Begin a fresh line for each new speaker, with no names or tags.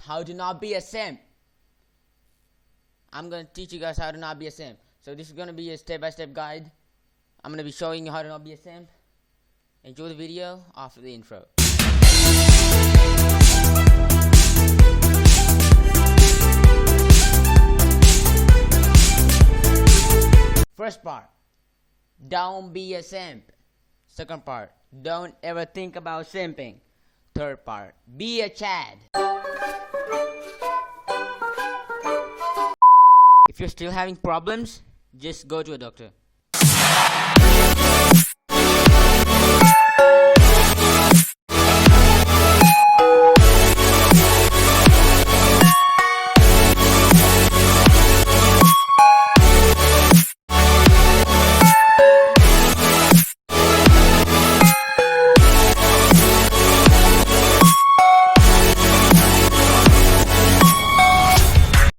how to not be a simp. I'm gonna teach you guys how to not be a simp. So this is gonna be a step-by-step guide. I'm gonna be showing you how to not be a simp. Enjoy the video after the intro. First part, don't be a simp. Second part, don't ever think about simping. Third part, be a Chad. If you're still having problems, just go to a doctor.